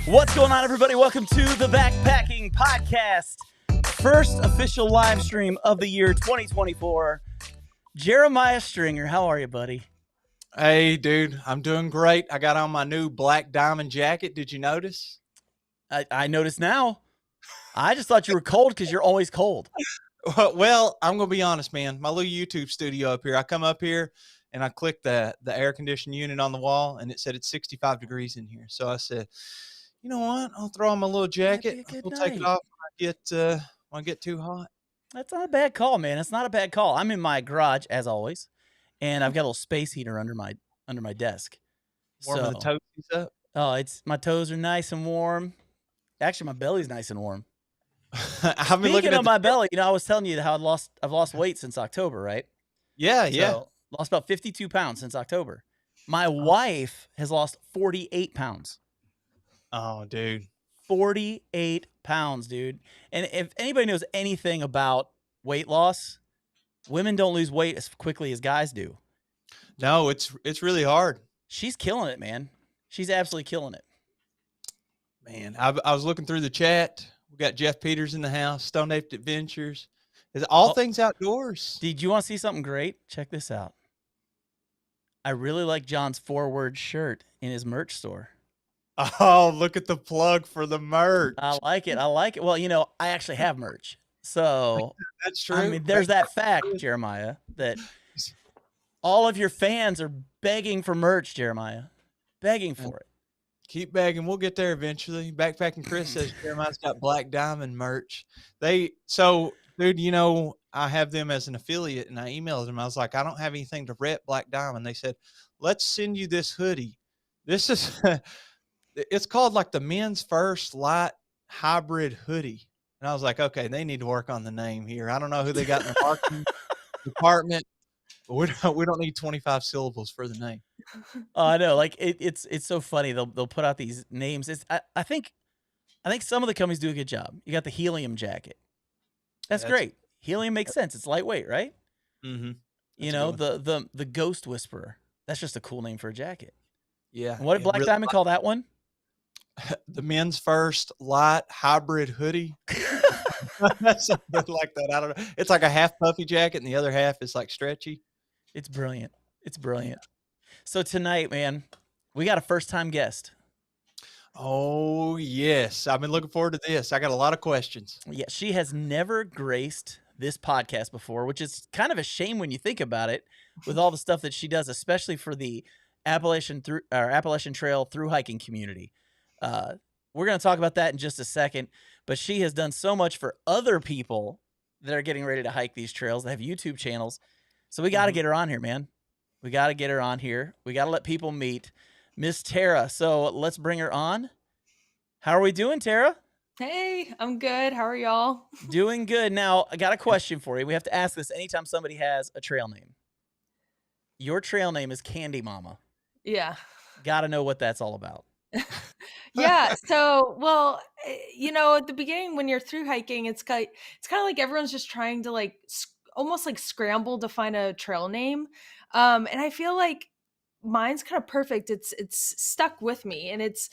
What's going on, everybody? Welcome to the Backpacking Podcast. First official live stream of the year 2024. Jeremiah Stringer, how are you, buddy? Hey, dude, I'm doing great. I got on my new black diamond jacket. Did you notice? I noticed now. I just thought you were cold because you're always cold. Well, I'm going to be honest, man. My little YouTube studio up here, I come up here and I click the air conditioning unit on the wall and it said it's 65 degrees in here. So I said, you know what? I'll throw on my little jacket. We'll take it off when I get too hot. That's not a bad call, man. It's not a bad call. I'm in my garage as always, and I've got a little space heater under my desk. Warming the toesies up. Oh, my toes are nice and warm. Actually, my belly's nice and warm. I've been Speaking of my belly, I was telling you how I've lost weight since October, right? Yeah. Lost about 52 pounds since October. My wife has lost 48 pounds. Oh, dude. 48 pounds, dude. And if anybody knows anything about weight loss, women don't lose weight as quickly as guys do. No, it's really hard. She's killing it, man. She's absolutely killing it. Man, I was looking through the chat. We got Jeff Peters in the house, Stone Ape Adventures. Is all things outdoors. Did you want to see something great? Check this out. I really like John's 4-word shirt in his merch store. Oh, look at the plug for the merch. I like it. Well, I actually have merch. So that's true. I mean, there's that fact, Jeremiah, that all of your fans are begging for merch, Jeremiah. Begging for it. Keep begging. We'll get there eventually. Backpacking Chris says Jeremiah's got Black Diamond merch. Dude, I have them as an affiliate, and I emailed them. I was like, I don't have anything to rep Black Diamond. They said, let's send you this hoodie. This is, it's called like the Men's First Light Hybrid Hoodie. And I was like, okay, they need to work on the name here. I don't know who they got in the marketing department, but we don't need 25 syllables for the name. I know, like it's so funny. They'll put out these names. I think some of the companies do a good job. You got the helium jacket. That's great. Helium makes sense. It's lightweight, right? Mm-hmm. The Ghost Whisperer. That's just a cool name for a jacket. Yeah. And what did Black Diamond call that one? The Men's First Light Hybrid Hoodie. Something like that. I don't know. It's like a half puffy jacket and the other half is like stretchy. It's brilliant. So tonight, man, we got a first-time guest. Oh, yes. I've been looking forward to this. I got a lot of questions. Yeah, she has never graced this podcast before, which is kind of a shame when you think about it, with all the stuff that she does, especially for the Appalachian Trail thru-hiking community. We're going to talk about that in just a second, but she has done so much for other people that are getting ready to hike these trails, that have YouTube channels. So we got to get her on here, man. We got to get her on here. We got to let people meet Miss Tara. So let's bring her on. How are we doing, Tara? Hey, I'm good. How are y'all? Doing good. Now, I got a question for you. We have to ask this anytime somebody has a trail name. Your trail name is Candy Mama. Yeah. Got to know what that's all about. Yeah. So, well, at the beginning when you're through hiking, it's kind of like everyone's just trying to almost like scramble to find a trail name. And I feel like mine's kind of perfect. It's stuck with me, and it's,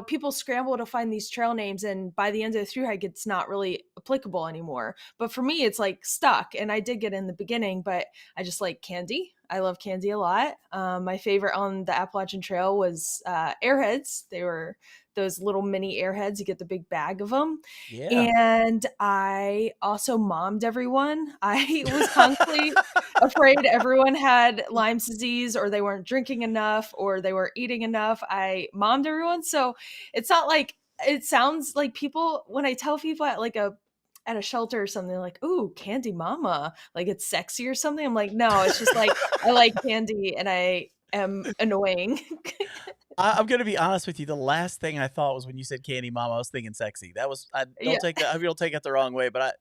people scramble to find these trail names, and by the end of the through hike, it's not really applicable anymore. But for me, it's like stuck. And I did get in the beginning, but I just like Candy. I love Candy a lot. My favorite on the Appalachian Trail was Airheads. They were those little mini Airheads. You get the big bag of them. Yeah. And I also mommed everyone. I was constantly afraid everyone had Lyme's disease, or they weren't drinking enough, or they weren't eating enough. I mommed everyone. So it's not like, it sounds like people, when I tell people at a shelter or something, like, ooh, Candy Mama, like it's sexy or something. I'm like, no, it's just like, I like candy and I am annoying. I'm going to be honest with you. The last thing I thought was when you said Candy Mama, I was thinking sexy. That was, don't take it the wrong way, but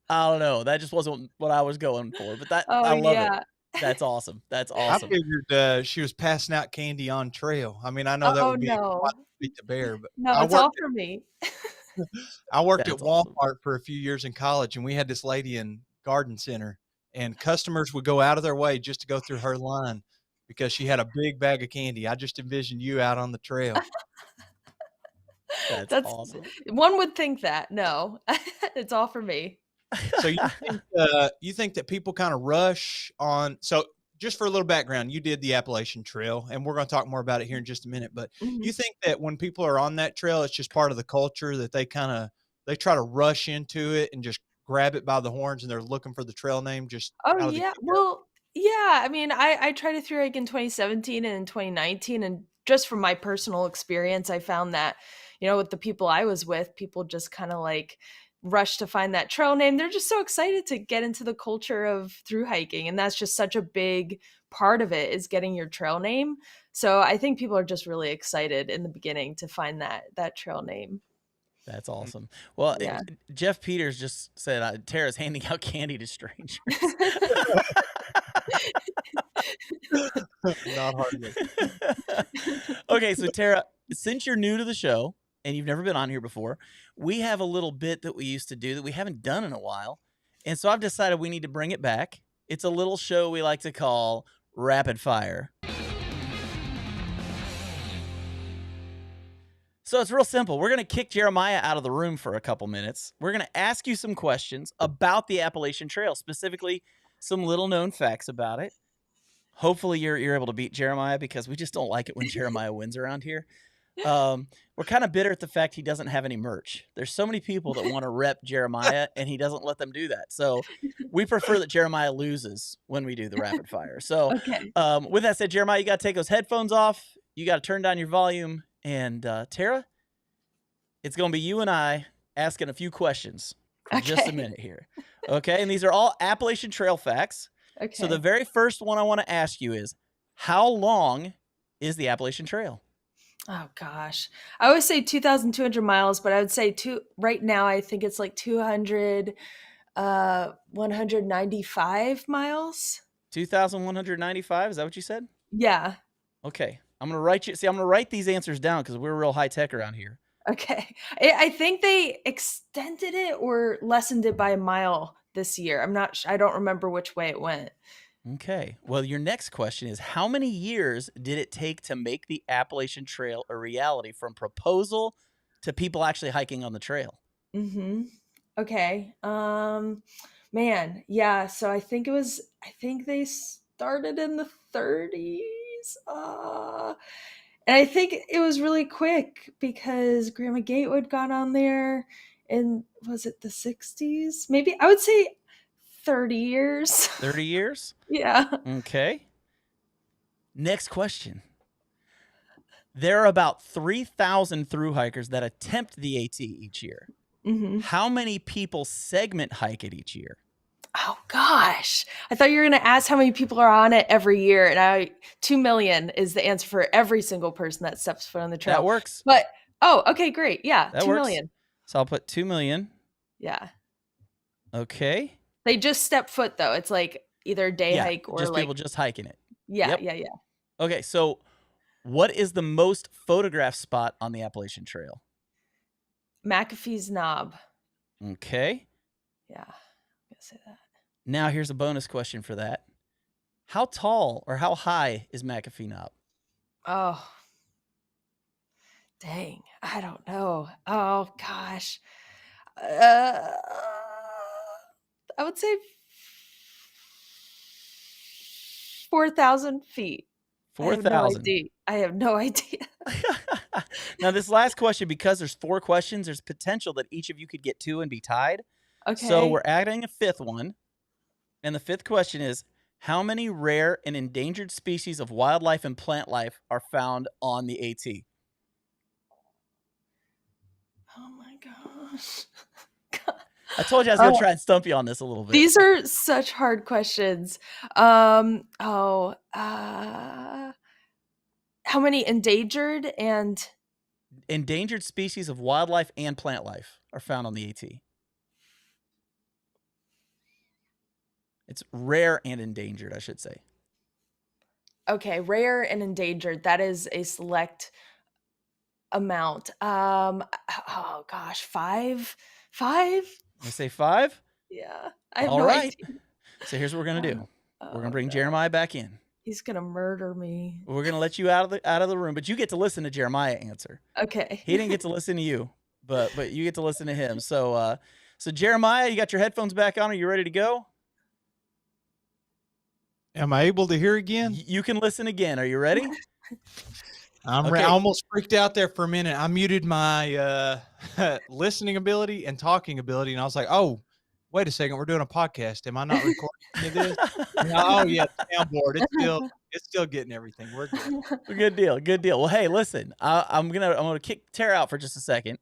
I don't know. That just wasn't what I was going for, but I love it. That's awesome. That's awesome. I figured she was passing out candy on trail. I mean, I know that would be quite to beat the bear, but no, it's all for me. I worked at Walmart for a few years in college, and we had this lady in Garden Center, and customers would go out of their way just to go through her line because she had a big bag of candy. I just envisioned you out on the trail. That's That's awesome. one would think that. No, it's all for me. So you think that people kind of rush on? So just for a little background, you did the Appalachian Trail, and we're going to talk more about it here in just a minute. But Mhm. you think that when people are on that trail, it's just part of the culture that they try to rush into it and just grab it by the horns, and they're looking for the trail name just Oh, out of the yeah. get-go? Well, yeah, I mean, I tried to thru hike in 2017 and in 2019, and just from my personal experience, I found that, with the people I was with, people just kinda, like, rush to find that trail name. They're just so excited to get into the culture of thru hiking, and that's just such a big part of it is getting your trail name. So, I think people are just really excited in the beginning to find that trail name. That's Mm. awesome. Well, Yeah. Jeff Peters just said Tara's handing out candy to strangers. Not hardly. Okay, so Tara, since you're new to the show and you've never been on here before, we have a little bit that we used to do that we haven't done in a while. And so I've decided we need to bring it back. It's a little show we like to call Rapid Fire. So it's real simple. We're going to kick Jeremiah out of the room for a couple minutes. We're going to ask you some questions about the Appalachian Trail, specifically some little known facts about it. Hopefully you're able to beat Jeremiah because we just don't like it when Jeremiah wins around here. We're kind of bitter at the fact he doesn't have any merch. There's so many people that want to rep Jeremiah and he doesn't let them do that. So we prefer that Jeremiah loses when we do the rapid fire. So Okay. with that said, Jeremiah, you got to take those headphones off. You got to turn down your volume. And Tara, it's going to be you and I asking a few questions for just a Okay. minute here. Okay. And these are all Appalachian Trail facts. Okay. So the very first one I want to ask you is, how long is the Appalachian Trail? Oh gosh. I always say 2,200 miles, but I would say right now I think it's like 195 miles. 2,195? Is that what you said? Yeah. Okay. I'm going to write these answers down because we're real high tech around here. Okay. I think they extended it or lessened it by a mile this year. I don't remember which way it went. Okay. Well, your next question is, how many years did it take to make the Appalachian Trail a reality from proposal to people actually hiking on the trail? Mm-hmm. Okay. Man, yeah. So I think they started in the 30s. And I think it was really quick because Grandma Gatewood got on there in, was it the 60s? Maybe I would say 30 years. 30 years? Yeah. Okay. Next question. There are about 3,000 thru hikers that attempt the AT each year. Mm-hmm. How many people segment hike it each year? Oh gosh. I thought you were going to ask how many people are on it every year. And 2 million is the answer for every single person that steps foot on the trail. That works. But, okay, great. Yeah. That 2 works. million. So I'll put 2 million. Yeah. Okay. They just step foot though. It's like either a day hike or just like people just hiking it. Yeah, Yep. yeah. Okay, so what is the most photographed spot on the Appalachian Trail? McAfee's Knob. Okay. Yeah. I'm gonna say that. Now here's a bonus question for that. How tall or how high is McAfee Knob? Oh. Dang. I don't know. Oh gosh. I would say 4,000 feet. 4,000. I have no idea. Now, this last question, because there's 4 questions, there's potential that each of you could get 2 and be tied. Okay. So we're adding a 5th one. And the 5th question is, how many rare and endangered species of wildlife and plant life are found on the AT? Oh my gosh. I told you I was going to try and stump you on this a little bit. These are such hard questions. How many endangered species of wildlife and plant life are found on the AT? It's rare and endangered, I should say. Okay, rare and endangered. That is a select amount. Oh gosh, 5? 5? I say 5? Yeah. I have All no right. idea. So here's what we're going to do. We're going to bring God. Jeremiah back in. He's going to murder me. We're going to let you out of the room, but you get to listen to Jeremiah answer. Okay. He didn't get to listen to you. but you get to listen to him. So Jeremiah, you got your headphones back on. Are you ready to go? Am I able to hear again? You can listen again. Are you ready? I almost freaked out there for a minute. I muted my listening ability and talking ability, and I was like, "Oh, wait a second, we're doing a podcast. Am I not recording any of this?" Oh yeah, the soundboard. It's still getting everything. We're good. Good deal. Well, hey, listen, I'm gonna kick Tara out for just a second.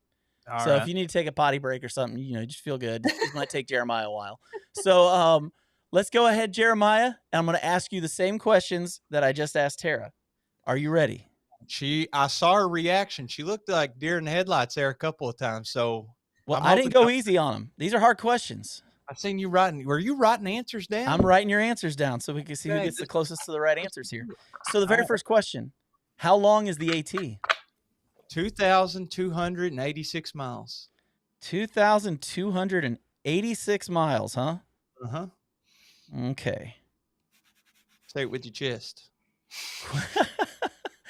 All So right. if you need to take a potty break or something, just feel good. It might take Jeremiah a while. So let's go ahead, Jeremiah, and I'm going to ask you the same questions that I just asked Tara. Are you ready? I saw her reaction. She looked like deer in the headlights there a couple of times. So, well, I didn't go easy on them. These are hard questions. I've seen you writing. Were you writing answers down? I'm writing your answers down so we can see who gets the closest to the right answers here. So the very first question: how long is the AT? 2,286 miles. 2,286 miles, huh? Uh-huh. Okay. Say it with your chest.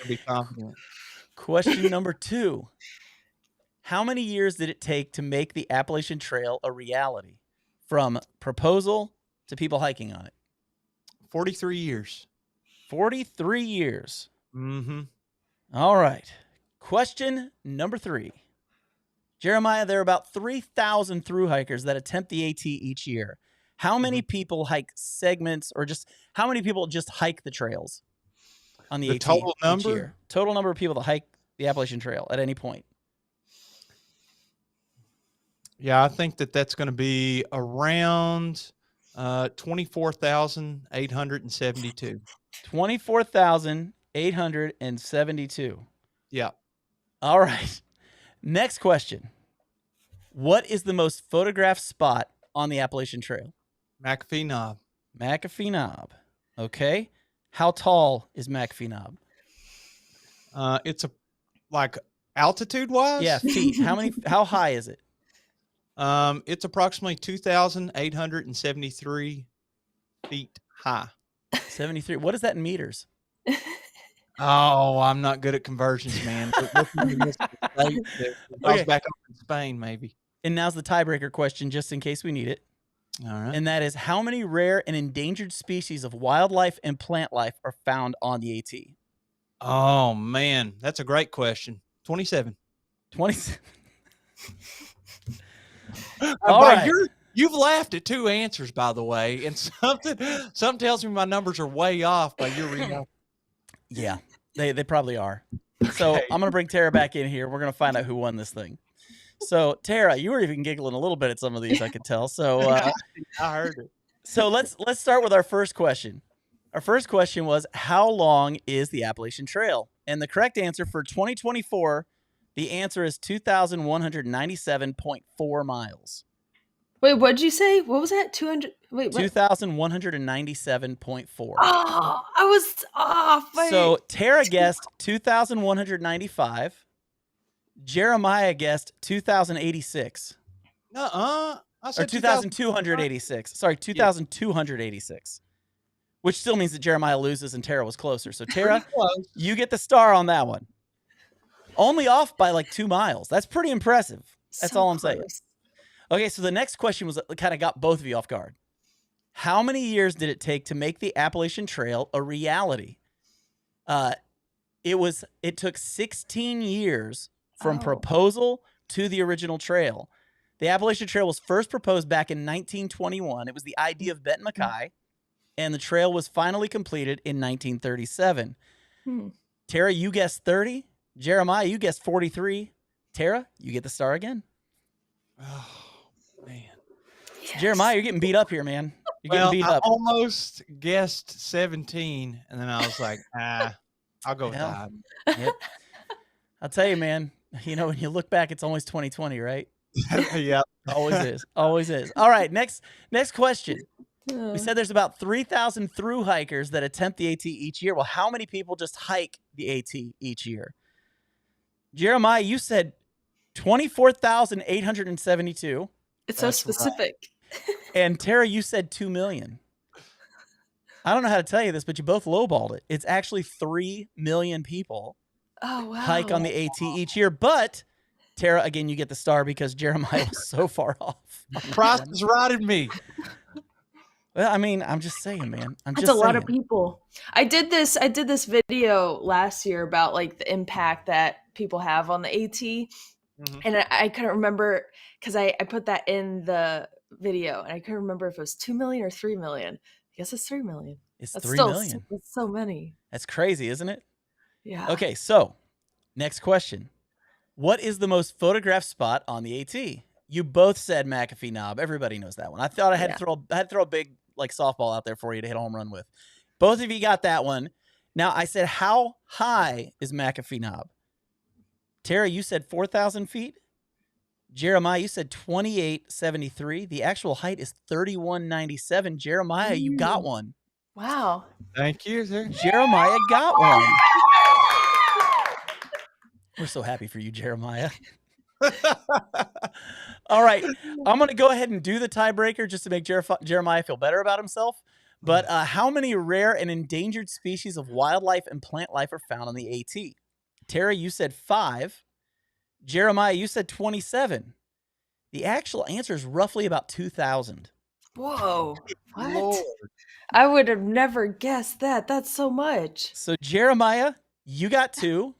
Be confident. Question number 2. How many years did it take to make the Appalachian Trail a reality? From proposal to people hiking on it? 43 years. 43 years. Mm-hmm. All right. Question number 3. Jeremiah, there are about 3,000 thru-hikers that attempt the AT each year. How many people hike segments, or just how many people just hike the trails on the AT total number? each year? Total number of people that hike the Appalachian Trail at any point. Yeah, I think that's going to be around 24,872. 24,872. Yeah. All right. Next question. What is the most photographed spot on the Appalachian Trail? McAfee Knob. McAfee Knob. Okay. How tall is McAfee Knob? It's like altitude wise? Yeah, feet. How high is it? It's approximately 2,873 feet high. 73. What is that in meters? Oh, I'm not good at conversions, man. I was back up in Spain, maybe. And now's the tiebreaker question, just in case we need it. All right. And that is, how many rare and endangered species of wildlife and plant life are found on the AT? Oh, man. That's a great question. 27. 27. All right. You've laughed at 2 answers, by the way, and something tells me my numbers are way off by your reaction. Yeah, they probably are. So I'm going to bring Tara back in here. We're going to find out who won this thing. So Tara, you were even giggling a little bit at some of these, I could tell. So I heard it. So let's start with our first question. Our first question was, how long is the Appalachian Trail? And the correct answer for 2024, the answer is 2,197.4 miles. Wait, what'd you say? What was that? 200? Wait, what? 2,197.4. Oh, I was off. So Tara guessed 2,195. Jeremiah guessed 2,086. I said or 2,286. Sorry, 2,286. Which still means that Jeremiah loses and Tara was closer. So Tara, you get the star on that one. Only off by like 2 miles. That's pretty impressive. That's all I'm saying. Okay, so the next question was kind of got both of you off guard. How many years did it take to make the Appalachian Trail a reality? It took 16 years from proposal to the original trail. The Appalachian Trail was first proposed back in 1921. It was the idea of Benton Mackay, and the trail was finally completed in 1937. Tara, you guessed 30. Jeremiah, you guessed 43. Tara, you get the star again. Oh, man. Yes. Jeremiah, you're getting beat up here, man. You're getting beat up. I almost guessed 17, and then I was like, I'll go with that. Yep. I'll tell you, man, when you look back, it's always 2020, right? Yeah. Always is. Always is. All right, next question. We said there's about 3,000 thru-hikers that attempt the AT each year. Well, how many people just hike the AT each year? Jeremiah, you said 24,872. It's so specific. Right. And Tara, you said 2 million. I don't know how to tell you this, but you both lowballed it. It's actually 3 million people hike on the AT each year. But Tara, again, you get the star because Jeremiah was so far off. Price is riding me. Well, I mean, I'm just saying, man. I'm That's just a lot of saying. people. I did this video last year about like the impact that people have on the AT. And I couldn't remember because I put that in the video and I couldn't remember if it was 2 million or 3 million. I guess it's 3 million. It's That's 3 still million. that's so many. That's crazy, isn't it? Yeah. Okay, so next question. What is the most photographed spot on the AT? You both said McAfee Knob. Everybody knows that one. I thought I had to throw a big like softball out there for you to hit a home run with. Both of you got that one. Now I said, how high is McAfee Knob? Tara, you said 4,000 feet. Jeremiah, you said 2873. The actual height is 3197. Jeremiah, you got one. Wow. Thank you, sir. Jeremiah got one. We're so happy for you, Jeremiah. All right. I'm going to go ahead and do the tiebreaker just to make Jeremiah feel better about himself. But how many rare and endangered species of wildlife and plant life are found on the AT? Tara, you said 5. Jeremiah, you said 27. The actual answer is roughly about 2,000. Whoa. What? Lord. I would have never guessed that. That's so much. So Jeremiah, you got 2.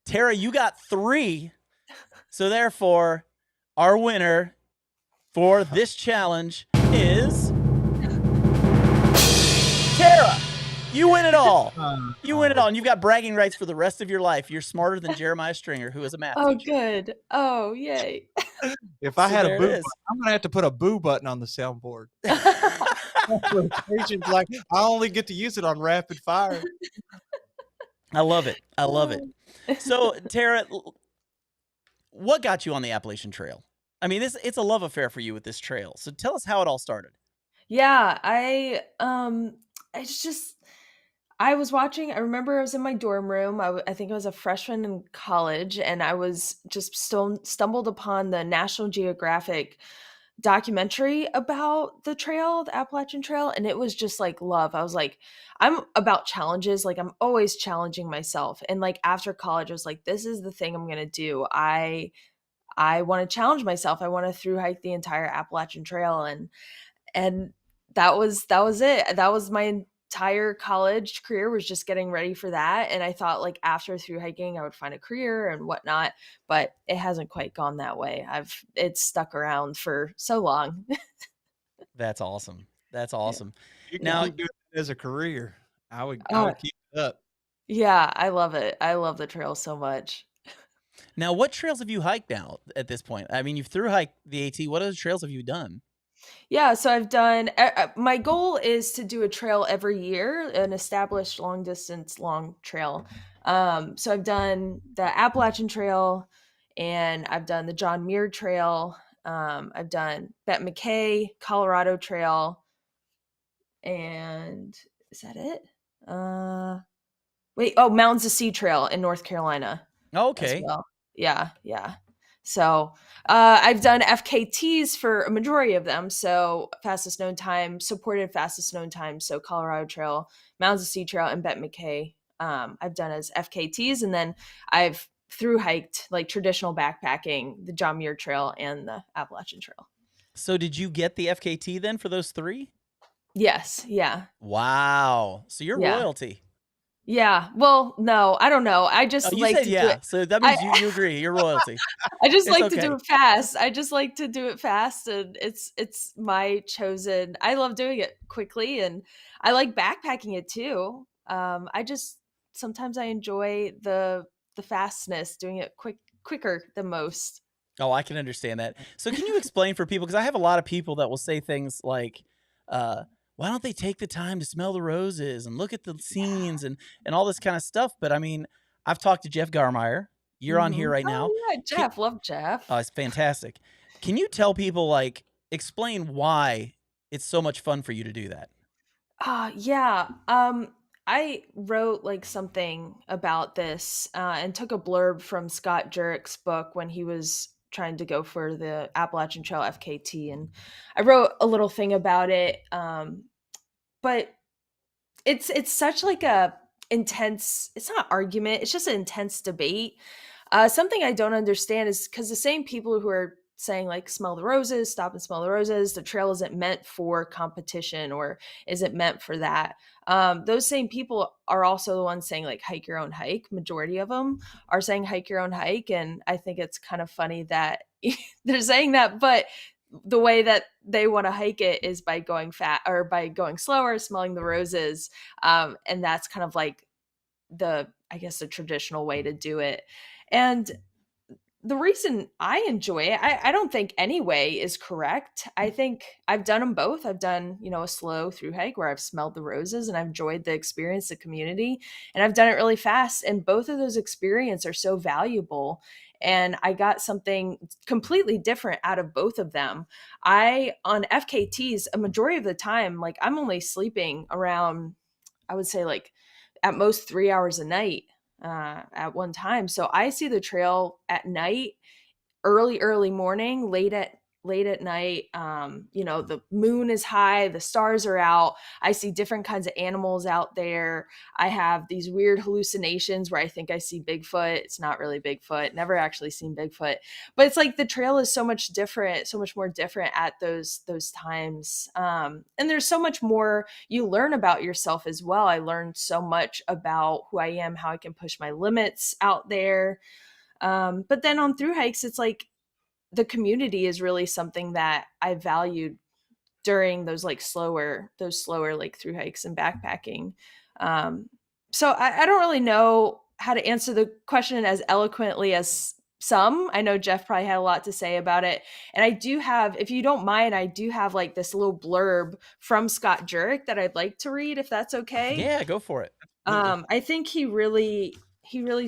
Tara, you got 3. So therefore, our winner for this challenge is Tara. You win it all. You win it all. And you've got bragging rights for the rest of your life. You're smarter than Jeremiah Stringer, who is a math Oh, teacher. good. Oh, yay. If I had a there it boo is. button, I'm gonna have to put a boo button on the soundboard. Patient's like, I only get to use it on rapid fire. I love it. I love it. So, Tara, what got you on the Appalachian Trail? I mean, it's a love affair for you with this trail. So tell us how it all started. Yeah, I was watching. I remember I was in my dorm room. I think I was a freshman in college, and I was just stumbled upon the National Geographic documentary about the trail, the Appalachian Trail, and it was just like love. I was like, I'm about challenges. Like I'm always challenging myself. And like after college, I was like, this is the thing I'm gonna do. I want to challenge myself. I want to through hike the entire Appalachian Trail, and that was it. That was my entire college career, was just getting ready for that. And I thought like after through hiking I would find a career and whatnot, but it hasn't quite gone that way. It's stuck around for so long. That's awesome. That's awesome. You can Now, keep doing it as a career. I would Oh, keep it up. yeah, I love it. I love the trail so much. now, what trails have you hiked now at this point? I mean, you've through hiked the AT. What other trails have you done? Yeah, so I've done my goal is to do a trail every year, an established long distance long trail. So I've done the Appalachian Trail and I've done the John Muir Trail. I've done Bet McKay, Colorado Trail, and is that it? Mountains to Sea Trail in North Carolina as Okay. well. Yeah. So I've done FKTs for a majority of them. So fastest known time, supported fastest known time. So Colorado Trail, Mountains of Sea Trail, and Bet McKay. I've done as FKTs, and then I've through hiked like traditional backpacking, the John Muir Trail and the Appalachian Trail. So did you get the FKT then for those 3? Yes. Yeah. Wow. So you're Yeah. royalty. Yeah. Well, no, I don't know. I just Oh, you like said to do yeah. it. So that means I, you agree. You're royalty. I just It's like to okay. do it fast. I just like to do it fast, and it's my chosen. I love doing it quickly, and I like backpacking it too. I just sometimes I enjoy the fastness, doing it quicker than most. Oh, I can understand that. So can you explain for people, because I have a lot of people that will say things like, why don't they take the time to smell the roses and look at the scenes and all this kind of stuff? But I mean, I've talked to Jeff Garmeyer. You're on here right now. Oh yeah, Jeff, love Jeff. Oh, it's fantastic. Can you tell people, like, explain why it's so much fun for you to do that? Yeah. I wrote like something about this and took a blurb from Scott Jurick's book when he was trying to go for the Appalachian Trail FKT, and I wrote a little thing about it. But it's such like a intense. It's not argument. It's just an intense debate. Something I don't understand is because the same people who are saying like smell the roses, stop and smell the roses, the trail isn't meant for competition or isn't meant for that. Those same people are also the ones saying like hike your own hike. Majority of them are saying hike your own hike, and I think it's kind of funny that they're saying that, but the way that they want to hike it is by going fat or by going slower, smelling the roses, and that's kind of like I guess the traditional way to do it. And the reason I enjoy it, I don't think any way is correct. I think I've done them both. I've done, a slow through hike where I've smelled the roses and I've enjoyed the experience, the community, and I've done it really fast. And both of those experiences are so valuable. And I got something completely different out of both of them. On FKTs, a majority of the time, like I'm only sleeping around, I would say like at most 3 hours a night at one time. So I see the trail at night, early morning, late at night. The moon is high, the stars are out. I see different kinds of animals out there. I have these weird hallucinations where I think I see Bigfoot. It's not really Bigfoot. Never actually seen Bigfoot. But it's like the trail is so much different, so much more different at those times. And there's so much more you learn about yourself as well. I learned so much about who I am, how I can push my limits out there. But then on through hikes, it's like the community is really something that I valued during those slower like through hikes and backpacking. So I don't really know how to answer the question as eloquently as some. I know Jeff probably had a lot to say about it. And I do have, if you don't mind, I do have like this little blurb from Scott Jurek that I'd like to read, if that's okay. Yeah, go for it. I think he really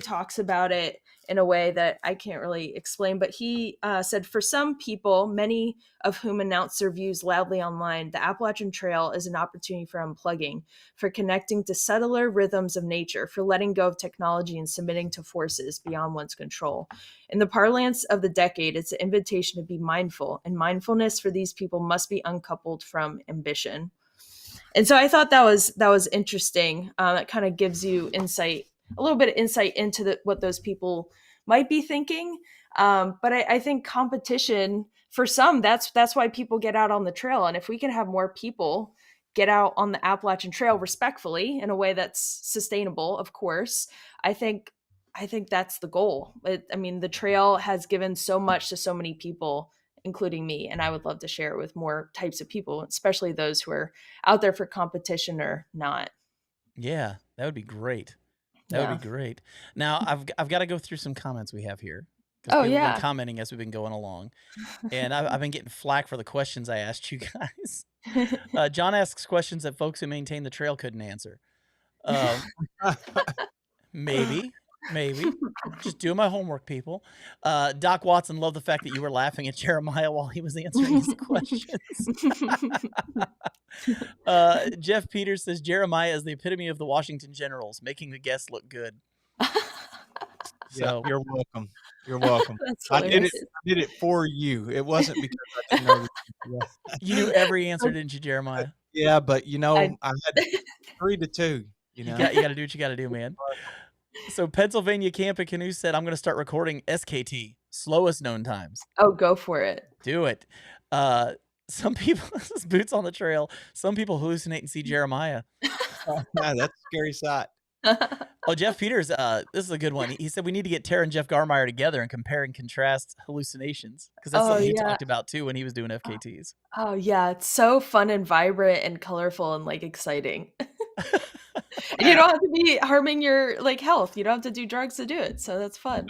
talks about it in a way that I can't really explain, but he said, for some people, many of whom announce their views loudly online, the Appalachian Trail is an opportunity for unplugging, for connecting to subtler rhythms of nature, for letting go of technology and submitting to forces beyond one's control. In the parlance of the decade, it's an invitation to be mindful, and mindfulness for these people must be uncoupled from ambition. And so I thought that was interesting. It kind of gives you a little bit of insight into what those people might be thinking. But I think competition for some, that's why people get out on the trail. And if we can have more people get out on the Appalachian Trail respectfully in a way that's sustainable, of course, I think that's the goal. The trail has given so much to so many people, including me, and I would love to share it with more types of people, especially those who are out there for competition or not. Yeah, that would be great. That would be great. Now, I've got to go through some comments we have here, because people have been commenting as we've been going along, and I've been getting flack for the questions I asked you guys. John asks questions that folks who maintain the trail couldn't answer. Maybe. Just doing my homework, people. Doc Watson loved the fact that you were laughing at Jeremiah while he was answering his questions. Jeff Peters says Jeremiah is the epitome of the Washington Generals, making the guests look good. So you're welcome. You're welcome. I did it for you. It wasn't because I didn't know. You knew every answer, didn't you, Jeremiah? Yeah, but I had 3-2. You got to do what you got to do, man. So Pennsylvania Camp and Canoe said, I'm going to start recording SKT, slowest known times. Oh, go for it. Do it. Some people, this is Boots on the Trail, some people hallucinate and see Jeremiah. Yeah, that's a scary sight. Oh, Jeff Peters, this is a good one. He said we need to get Tara and Jeff Garmeyer together and compare and contrast hallucinations, because that's something he talked about too when he was doing FKTs. Oh yeah, it's so fun and vibrant and colorful and exciting. And you don't have to be harming your health. You don't have to do drugs to do it. So that's fun.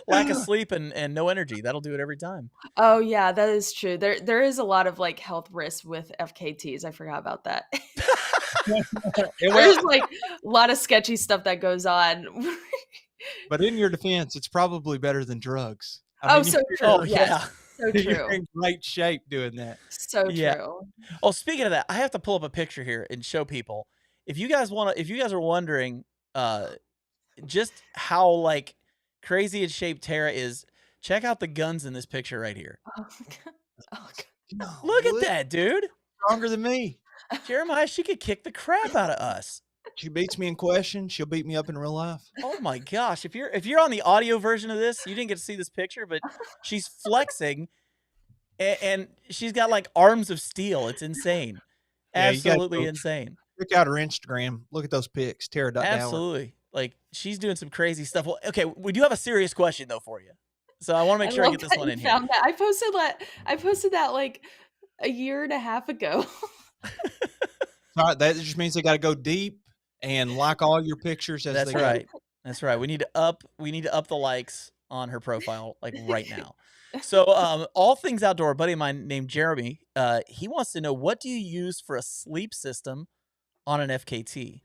Lack of sleep and no energy. That'll do it every time. Oh yeah, that is true. There is a lot of health risks with FKTs. I forgot about that. There's a lot of sketchy stuff that goes on. But in your defense, it's probably better than drugs. So true. Oh yeah. So true. You're in great shape doing that. So true. Oh, speaking of that, I have to pull up a picture here and show people. If you guys are wondering just how crazy in shape Tara is, check out the guns in this picture right here. Oh, God. Look at that, dude. Stronger than me. Jeremiah, she could kick the crap out of us. She beats me in questions. She'll beat me up in real life. Oh my gosh! If you're on the audio version of this, you didn't get to see this picture, but she's flexing, and she's got like arms of steel. It's insane, Yeah, you got to absolutely go insane, check out her Instagram. Look at those pics. Tara Dower. absolutely. Like she's doing some crazy stuff. Well, okay, we do have a serious question though for you, so I want to make I sure I love get this that one you in here. found that. I posted that like a year and a half ago. Sorry, that just means they got to go deep and like all your pictures as That's they go. right. That's right. We need to up the likes on her profile like right now. So all things outdoor, a buddy of mine named Jeremy, he wants to know, what do you use for a sleep system on an FKT?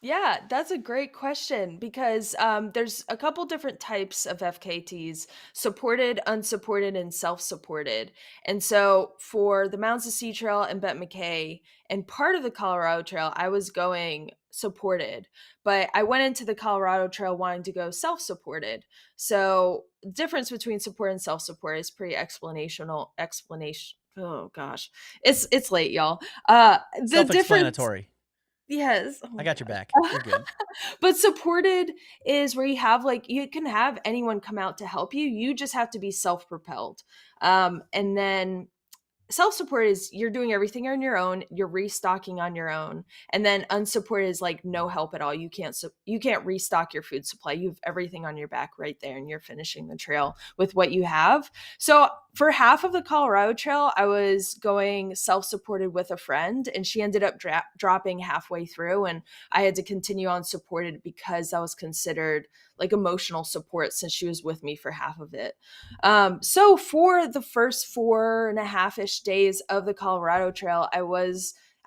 Yeah, that's a great question because there's a couple different types of FKTs: supported, unsupported, and self supported. And so for the Mounds to Sea Trail and Bet McKay and part of the Colorado Trail, I was going supported, but I went into the Colorado Trail wanting to go self supported. So, the difference between support and self support is pretty explanational. Explanation. Oh gosh, it's late, y'all. The difference. Self-explanatory. Yes. Oh I my got your gosh. back. You're good. But supported is where you have like you can have anyone come out to help you. You just have to be self-propelled. And then self-support is you're doing everything on your own, you're restocking on your own. And then unsupported is like no help at all. You can't restock your food supply. You have everything on your back right there and you're finishing the trail with what you have. So for half of the Colorado Trail, I was going self-supported with a friend and she ended up dropping halfway through, and I had to continue on supported because that was considered like emotional support since she was with me for half of it. So for the first 4.5-ish days of the Colorado Trail,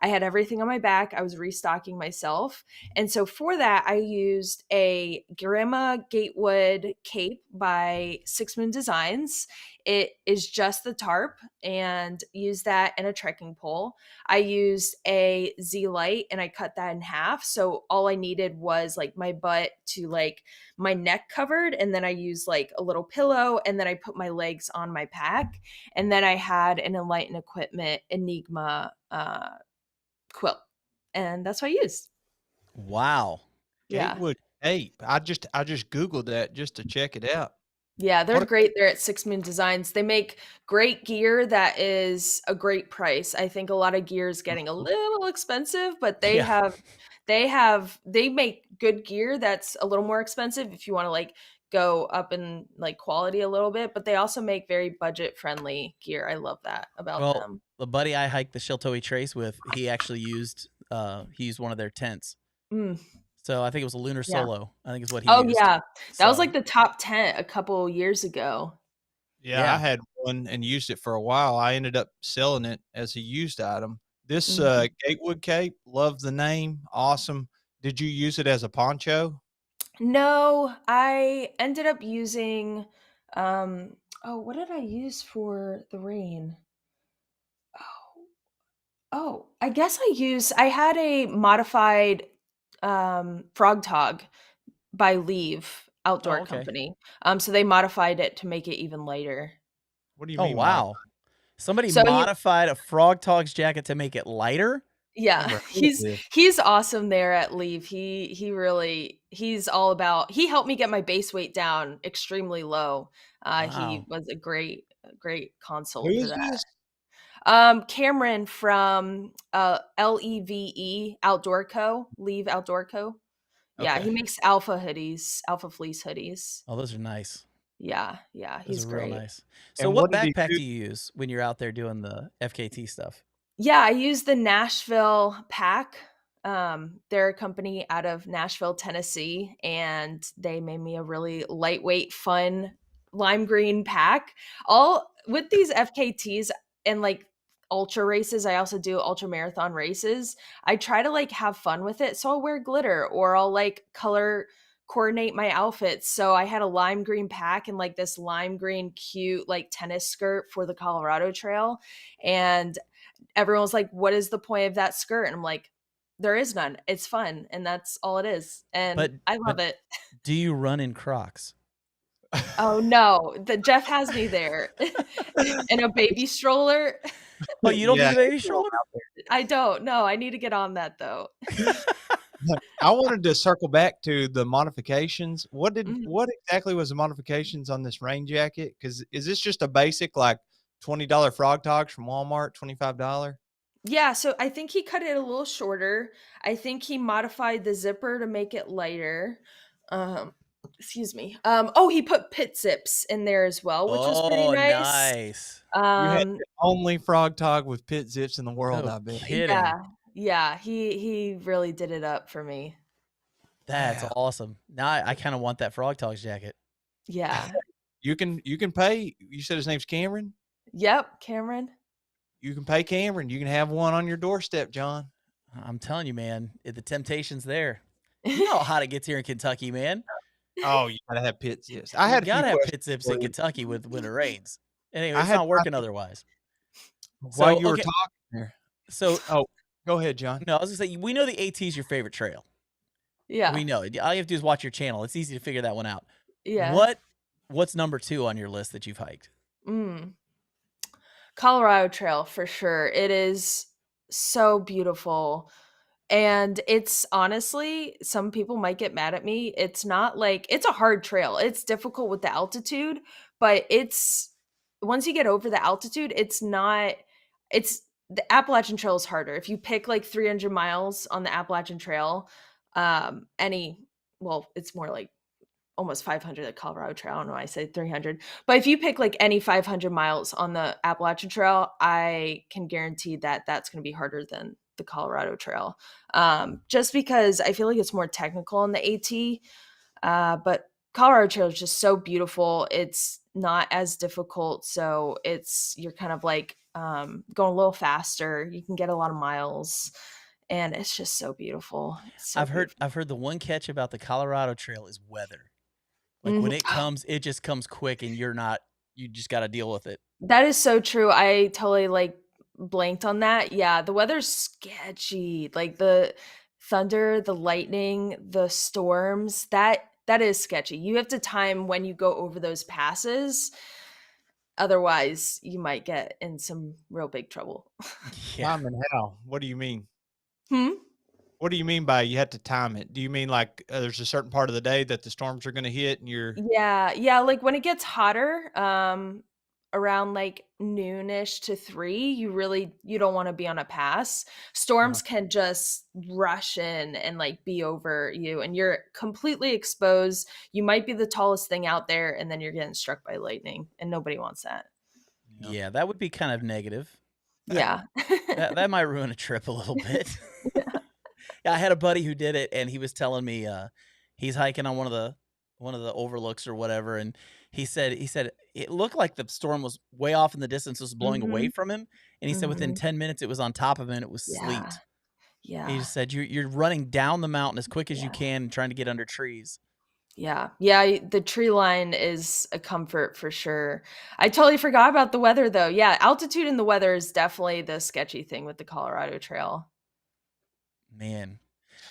I had everything on my back. I was restocking myself. And so for that, I used a Grandma Gatewood cape by Six Moon Designs. It is just the tarp, and use that and a trekking pole. I used a Z light and I cut that in half. So all I needed was like my butt to like my neck covered, and then I used like a little pillow, and then I put my legs on my pack, and then I had an Enlighten Equipment Enigma quilt, and that's what I used. Wow. Yeah. Gatewood Cape. I just Googled that just to check it out. Yeah, they're What? great there at Six Moon Designs. They make great gear that is a great price. I think a lot of gear is getting a little expensive, but Yeah. they make good gear that's a little more expensive if you want to like go up in like quality a little bit, but they also make very budget friendly gear. I love that about Well, them. the buddy I hiked the Sheltoe Trace with, he actually used one of their tents. Mm, So I think it was a Lunar yeah. Solo, I think is what he Oh used. yeah. That was So like the top tent a couple years ago. Yeah, I had one and used it for a while. I ended up selling it as a used item. This Gatewood cape, love the name, awesome. Did you use it as a poncho? No, I ended up using what did I use for the rain? Oh, I guess I had a modified Frog Tog by Leave Oh, Outdoor okay. Company. So they modified it to make it even lighter. What do you Oh, mean wow. Somebody So he modified a Frog Tog's jacket to make it lighter? Yeah, Never heard of this. he's awesome there at Leave. He's all about he helped me get my base weight down extremely low. He Wow. was a great Who consult for is that. this? Cameron from LEVE Outdoor Co. Leave Outdoor Co. Yeah, he Okay. makes Alpha hoodies, Alpha Fleece hoodies. Oh, those are nice. Yeah, Those he's are real great. nice. So And what what did he backpack do? do you use when you're out there doing the FKT stuff? Yeah, I use the Nashville pack. They're a company out of Nashville, Tennessee, and they made me a really lightweight, fun lime green pack. All with these FKTs and like ultra races, I also do ultra marathon races. I try to like have fun with it. So I'll wear glitter or I'll like color coordinate my outfits. So I had a lime green pack and like this lime green cute like tennis skirt for the Colorado Trail. And everyone was like, "What is the point of that skirt?" And I'm like, "There is none. It's fun, and that's all it is." And I But love it. do you run in Crocs? Oh no, the Jeff has me there in a baby stroller. Oh, you don't do Yeah, the baby it's a little stroller? out there. I don't. No, I need to get on that though. I wanted to circle back to the modifications. What Mhm. exactly was the modifications on this rain jacket? Because is this just a basic like $20 Frog Togs from Walmart, $25? Yeah, so I think he cut it a little shorter. I think he modified the zipper to make it lighter. Um, excuse me. Oh, he put pit zips in there as well, which was pretty Oh, nice. nice. You had Um, the only Frog Tog with pit zips in the world, No I bet. kidding. yeah, yeah, he really did it up for me. That's Wow. awesome. Now I kind of want that Frog Togs jacket. Yeah. You can pay. You said his name's Cameron. Yep, Cameron. You can pay Cameron. You can have one on your doorstep, John. I'm telling you, man, the temptation's there. You know how hot it gets here in Kentucky, man. Oh, you gotta have pit zips. I You had a few gotta have questions pit zips for in you. Kentucky with when it rains. Anyway, I it's had not working otherwise. while So you were okay, talking there. so Oh, go ahead, John. no, I was gonna say we know the AT is your favorite trail. Yeah, We know it. All you have to do is watch your channel. It's easy to figure that one out. yeah. What's number 2 on your list that you've hiked? Mm. Colorado Trail for sure. It is so beautiful. And it's honestly, some people might get mad at me. It's not like it's a hard trail. It's difficult with the altitude, but it's once you get over the altitude, it's not it's the Appalachian Trail is harder. If you pick like 300 miles on the Appalachian Trail, any well, it's more like almost 500 at Colorado Trail. I don't know why I say 300. But if you pick like any 500 miles on the Appalachian Trail, I can guarantee that that's going to be harder than the Colorado Trail. Just because I feel like it's more technical on the AT. But Colorado Trail is just so beautiful. It's not as difficult. So you're kind of like going a little faster. You can get a lot of miles. And it's just so beautiful. It's so beautiful. I've heard the one catch about the Colorado Trail is weather. Like when Mhm. it comes, it just comes quick and you just got to deal with it. That is so true. I totally, like, blanked on that. Yeah, the weather's sketchy. Like, the thunder, the lightning, the storms, that is sketchy. You have to time when you go over those passes, otherwise, you might get in some real big trouble. Yeah. Time and how? What do you mean? Hmm? What do you mean by you had to time it? Do you mean like there's a certain part of the day that the storms are going to hit and you're Yeah, yeah, like, when it gets hotter, around, like, noonish to 3, you don't wanna be on a pass. uh Storms can just rush in and, like, be over you, and you're completely exposed. You might be the tallest thing out there, and then you're getting struck by lightning, and nobody wants that. yeah. Yeah, that would be kind of negative. Yeah. That might ruin a trip a little bit. Yeah. Yeah, I had a buddy who did it, and he was telling me he's hiking on one of the overlooks or whatever, and he said it looked like the storm was way off in the distance, was blowing away Mhm, from him, and he said within mhm. 10 minutes it was on top of him and it was Yeah, sleet. He yeah, just said you're running down the mountain as quick as you yeah. can, trying to get under trees. Yeah. Yeah, the tree line is a comfort for sure. I totally forgot about the weather though. Yeah, altitude and the weather is definitely the sketchy thing with the Colorado Trail. Man.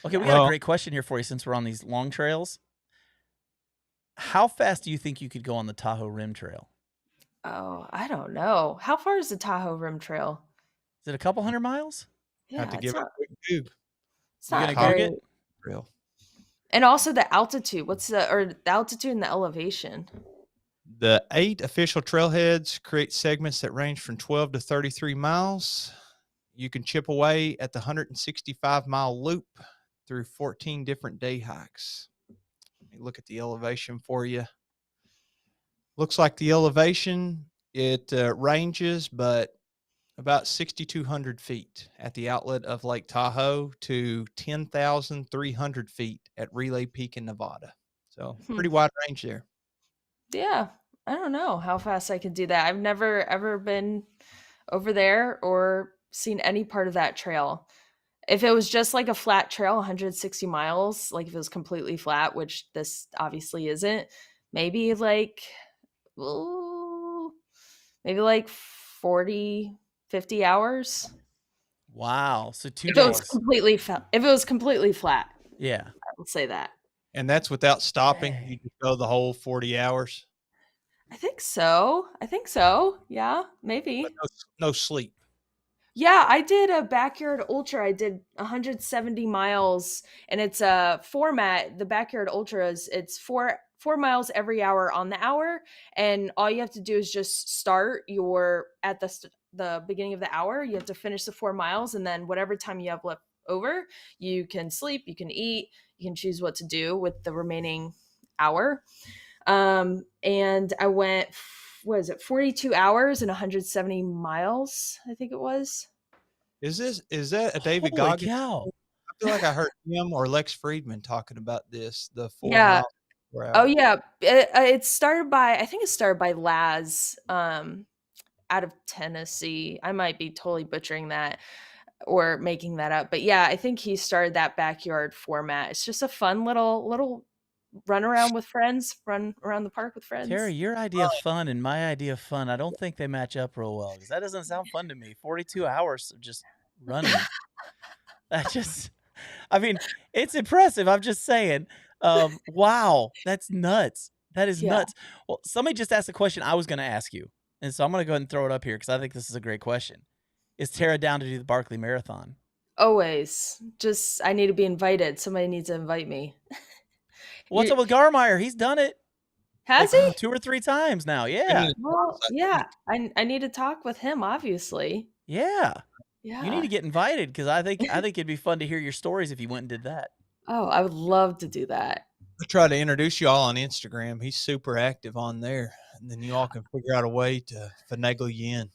Okay, we Yeah. got a Well, great question here for you since we're on these long trails. How fast do you think you could go on the Tahoe Rim Trail? Oh, I don't know. How far is the Tahoe Rim Trail? Is it a couple hundred miles? have Yeah, to give it a quick Goog. it's You not gonna Tahoe Goog very it? Trail. and also the altitude. What's the altitude and the elevation? The 8 official trailheads create segments that range from 12 to 33 miles. You can chip away at the 165-mile loop through 14 different day hikes. Let me look at the elevation for you. Looks like the elevation, it ranges, but about 6,200 feet at the outlet of Lake Tahoe to 10,300 feet at Relay Peak in Nevada. So Hmm. pretty wide range there. Yeah. I don't know how fast I could do that. I've never ever been over there or seen any part of that trail. If it was just like a flat trail, 160 miles, like if it was completely flat, which this obviously isn't, maybe like, ooh, maybe like 40, 50 hours. Wow. So 2 If it was days. completely if it was completely flat, Yeah. I would say that. And that's without stopping. You Dang. just go the whole 40 hours, I think so. I think so. Yeah, but maybe. no sleep. Yeah, I did a backyard ultra. I did 170 miles, and it's a format. The backyard ultra is it's four miles every hour on the hour, and all you have to do is just start your at the beginning of the hour. You have to finish the 4 miles, and then whatever time you have left over, you can sleep, you can eat, you can choose what to do with the remaining hour. And I went, what is it, 42 hours and 170 miles, I think it was. Is that a David Holy Goggins? cow. I feel like I heard him or Lex Friedman talking about this, the 4 Yeah. miles per Oh, hour. yeah. It started by, I think it started by Laz, out of Tennessee. I might be totally butchering that or making that up. But yeah, I think he started that backyard format. It's just a fun little run around with friends, run around the park with Terry, friends. your idea of fun and my idea of fun, I don't think they match up real well because that doesn't sound fun to me. 42 hours of just running. That just, I mean, it's impressive. I'm just saying. Wow, that's nuts. That is Yeah. nuts. Well, somebody just asked a question I was going to ask you. And so I'm going to go ahead and throw it up here because I think this is a great question. Is Tara down to do the Barkley Marathon? Always. Just I need to be invited. Somebody needs to invite me. What's You up with Garmeyer? He's done it has like he? 2 or 3 times now. Been in Yeah. his house, Well, I yeah. think. I need to talk with him, obviously. Yeah. You need Yeah. to get invited because I think it'd be fun to hear your stories if you went and did that. Oh, I would love to do that. I try to introduce you all on Instagram. He's super active on there, and then you all can figure out a way to finagle you in.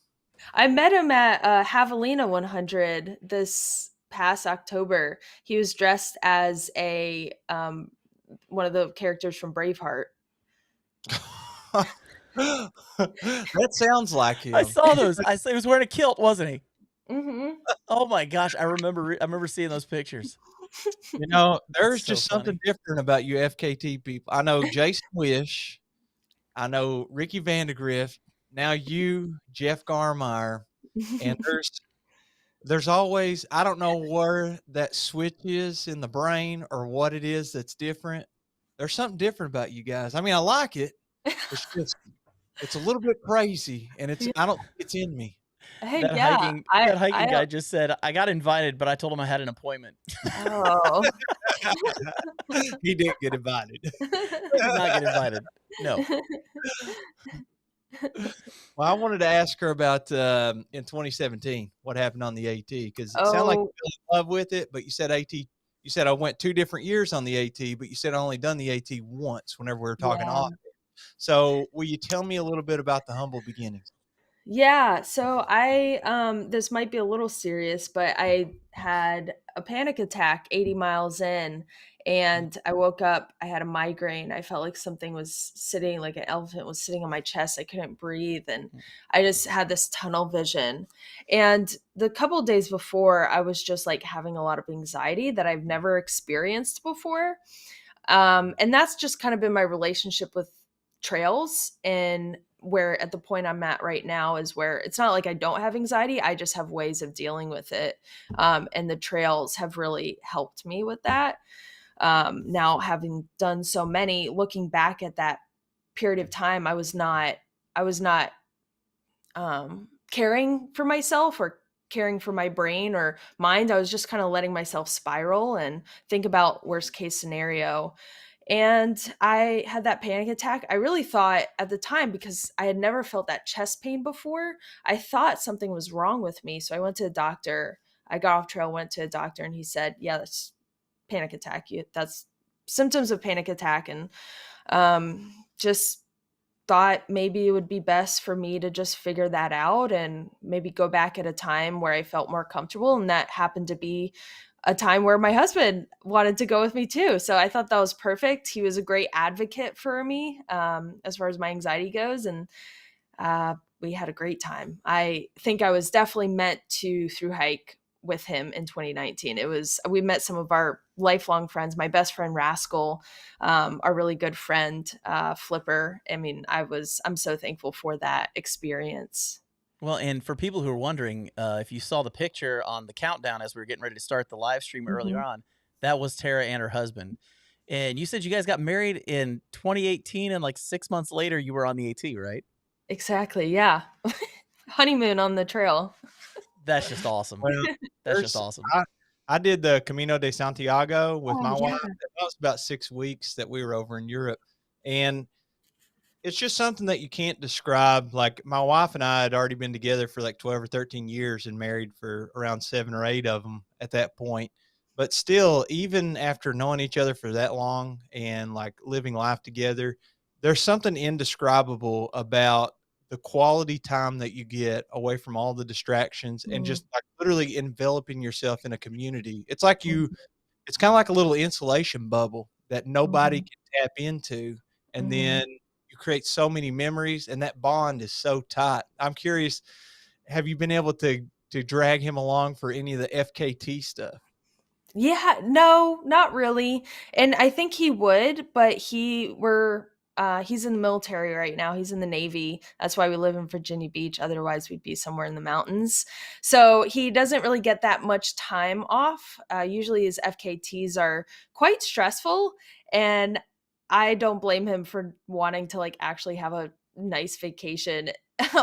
I met him at Javelina 100 this past October. He was dressed as a one of the characters from Braveheart. That sounds like I him. saw those. He was wearing a kilt, wasn't he? Mhm. Oh my gosh, I remember seeing those pictures. You know, That's there's so just something funny. different about you FKT people. I know Jason Wish, I know Ricky Vandegrift, now you, Jeff Garmeyer, and there's always, I don't know where that switch is in the brain or what it is that's different. There's something different about you guys. I mean, I like it. It's just it's a little bit crazy, and Yeah. I don't think it's in me. Hey, That yeah. hiking I that hiking I guy just said, "I got invited, but I told him I had an appointment." oh. He didn't get invited. He did not get invited. No. Well, I wanted to ask her about in 2017 what happened on the AT because it sounded like you Oh, fell in love with it, but you said AT. You said I went 2 different years on the AT, but you said I only done the AT once. Whenever we were talking yeah. off, so will you tell me a little bit about the humble beginnings? Yeah, so I this might be a little serious, but I had a panic attack 80 miles in, and I woke up, I had a migraine. I felt like something was sitting, like an elephant was sitting on my chest. I couldn't breathe, and I just had this tunnel vision. And the couple of days before, I was just like having a lot of anxiety that I've never experienced before. And that's just kind of been my relationship with trails, and where at the point I'm at right now is where it's not like I don't have anxiety, I just have ways of dealing with it. And the trails have really helped me with that. Now having done so many, looking back at that period of time, I was not caring for myself or caring for my brain or mind. I was just kind of letting myself spiral and think about worst case scenario. And I had that panic attack. I really thought at the time, because I had never felt that chest pain before, I thought something was wrong with me. So I went to a doctor. I got off trail, went to a doctor, and he said, "Yeah, that's panic attack. That's symptoms of panic attack." And just thought maybe it would be best for me to just figure that out and maybe go back at a time where I felt more comfortable. And that happened to be a time where my husband wanted to go with me too. So I thought that was perfect. He was a great advocate for me, as far as my anxiety goes. And we had a great time. I think I was definitely meant to through hike with him in 2019. We met some of our lifelong friends, my best friend Rascal, our really good friend Flipper. I mean, I'm so thankful for that experience. Well, and for people who are wondering, if you saw the picture on the countdown as we were getting ready to start the live stream earlier Mhm. on, that was Tara and her husband. And you said you guys got married in 2018, and like 6 months later, you were on the AT, right? Exactly. Yeah. Honeymoon on the trail. That's just awesome. Well, That's just there's awesome. I did the Camino de Santiago with Oh, my wife. yeah. That was about 6 weeks that we were over in Europe, and it's just something that you can't describe. Like, my wife and I had already been together for like 12 or 13 years and married for around 7 or 8 of them at that point. But still, even after knowing each other for that long and like living life together, there's something indescribable about the quality time that you get away from all the distractions and Mhm, just like literally enveloping yourself in a community. It's like mhm, it's kind of like a little insulation bubble that nobody mhm, can tap into. And mhm. then you create so many memories and that bond is so tight. I'm curious, have you been able to drag him along for any of the FKT stuff? Yeah, no, not really. And I think he would, but he's in the military right now. He's in the Navy. That's why we live in Virginia Beach. Otherwise, we'd be somewhere in the mountains. So he doesn't really get that much time off. Usually his FKTs are quite stressful, and I don't blame him for wanting to like actually have a nice vacation